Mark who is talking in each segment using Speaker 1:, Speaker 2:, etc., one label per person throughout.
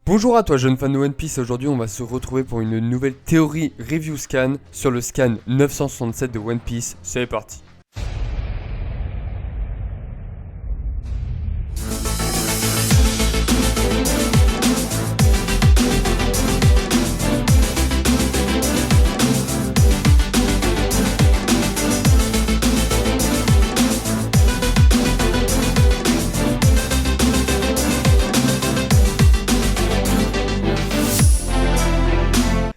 Speaker 1: Bonjour à toi jeune fan de One Piece, aujourd'hui on va se retrouver pour une nouvelle théorie review scan sur le scan 967 de One Piece, c'est parti.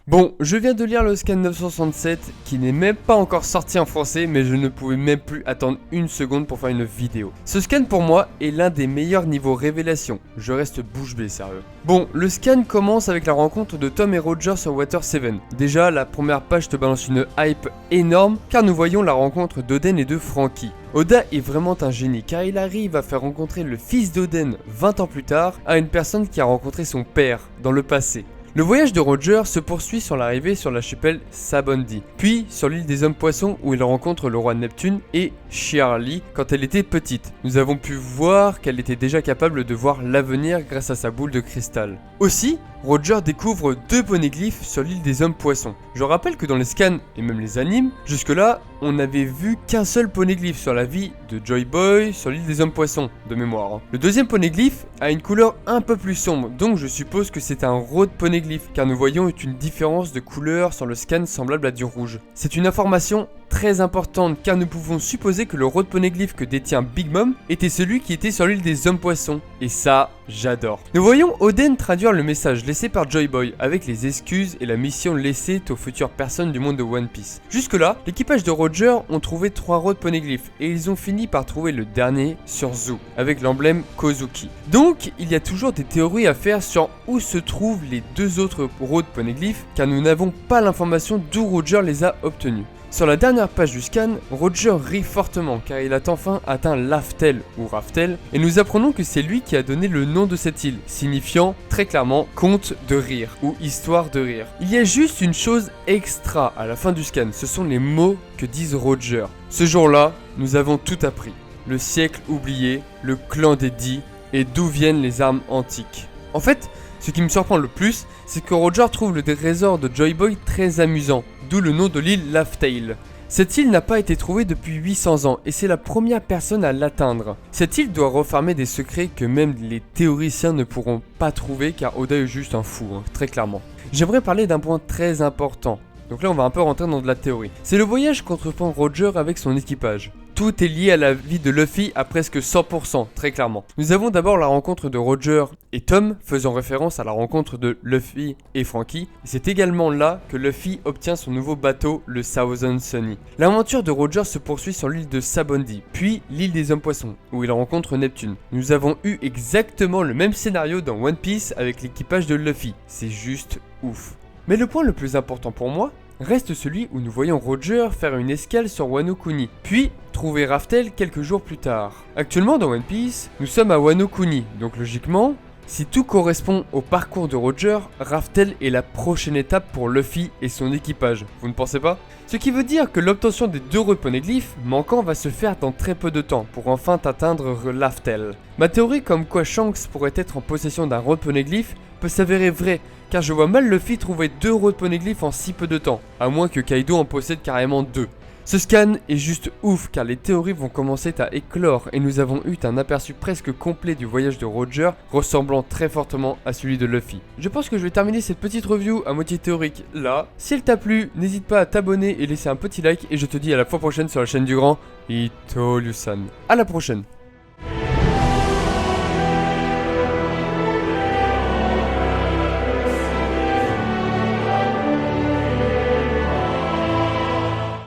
Speaker 1: Bon, je viens de lire le scan 967 qui n'est même pas encore sorti en français, mais je ne pouvais même plus attendre une seconde pour faire une vidéo. Ce scan pour moi est l'un des meilleurs niveaux révélation, je reste bouche bée sérieux. Bon, le scan commence avec la rencontre de Tom et Roger sur Water 7. Déjà, la première page te balance une hype énorme car nous voyons la rencontre d'Oden et de Franky. Oda est vraiment un génie car il arrive à faire rencontrer le fils d'Oden 20 ans plus tard à une personne qui a rencontré son père dans le passé. Le voyage de Roger se poursuit sur l'arrivée sur l'archipel Sabondi, puis sur l'île des hommes poissons où il rencontre le roi Neptune et Shirley quand elle était petite. Nous avons pu voir qu'elle était déjà capable de voir l'avenir grâce à sa boule de cristal. Aussi, Roger découvre 2 poneglyphes sur l'île des hommes poissons. Je rappelle que dans les scans et même les animes, jusque-là, on n'avait vu qu'un seul poneglyphe sur la vie de Joy Boy sur l'île des hommes poissons, de mémoire. Le deuxième poneglyphe a une couleur un peu plus sombre, donc je suppose que c'est un road poneglyphe, car nous voyons une différence de couleur sur le scan semblable à du rouge. C'est une information très importante car nous pouvons supposer que le road poneglyph que détient Big Mom était celui qui était sur l'île des hommes poissons. Et ça, j'adore. Nous voyons Oden traduire le message laissé par Joy Boy avec les excuses et la mission laissée aux futures personnes du monde de One Piece. Jusque là, l'équipage de Roger ont trouvé 3 road poneglyphs et ils ont fini par trouver le dernier sur Zou avec l'emblème Kozuki. Donc, il y a toujours des théories à faire sur où se trouvent les 2 autres road poneglyphs car nous n'avons pas l'information d'où Roger les a obtenus. Sur la dernière page du scan, Roger rit fortement car il a enfin atteint Laftel ou Raftel et nous apprenons que c'est lui qui a donné le nom de cette île, signifiant très clairement conte de rire ou histoire de rire. Il y a juste une chose extra à la fin du scan, ce sont les mots que disent Roger. Ce jour-là, nous avons tout appris. Le siècle oublié, le clan des Dee et d'où viennent les armes antiques. En fait, ce qui me surprend le plus, c'est que Roger trouve le trésor de Joy Boy très amusant, d'où le nom de l'île Laugh-Tale. Cette île n'a pas été trouvée depuis 800 ans et c'est la première personne à l'atteindre. Cette île doit renfermer des secrets que même les théoriciens ne pourront pas trouver car Oda est juste un fou, très clairement. J'aimerais parler d'un point très important. Donc là on va un peu rentrer dans de la théorie. C'est le voyage qu'entreprend Roger avec son équipage. Tout est lié à la vie de Luffy à presque 100%, très clairement. Nous avons d'abord la rencontre de Roger et Tom, faisant référence à la rencontre de Luffy et Franky. C'est également là que Luffy obtient son nouveau bateau, le Thousand Sunny. L'aventure de Roger se poursuit sur l'île de Sabondi, puis l'île des hommes poissons, où il rencontre Neptune. Nous avons eu exactement le même scénario dans One Piece avec l'équipage de Luffy. C'est juste ouf. Mais le point le plus important pour moi reste celui où nous voyons Roger faire une escale sur Wano Kuni, puis trouver Raftel quelques jours plus tard. Actuellement dans One Piece, nous sommes à Wano Kuni, donc logiquement, si tout correspond au parcours de Roger, Raftel est la prochaine étape pour Luffy et son équipage, vous ne pensez pas? Ce qui veut dire que l'obtention des 2 road poneglyphs manquants va se faire dans très peu de temps pour enfin atteindre Laftel. Ma théorie comme quoi Shanks pourrait être en possession d'un road poneglyph peut s'avérer vraie, car je vois mal Luffy trouver 2 road poneglyphs en si peu de temps, à moins que Kaido en possède carrément 2. Ce scan est juste ouf car les théories vont commencer à éclore et nous avons eu un aperçu presque complet du voyage de Roger ressemblant très fortement à celui de Luffy. Je pense que je vais terminer cette petite review à moitié théorique là. Si elle t'a plu, n'hésite pas à t'abonner et laisser un petit like et je te dis à la fois prochaine sur la chaine du grand Itolu-san. À la prochaine.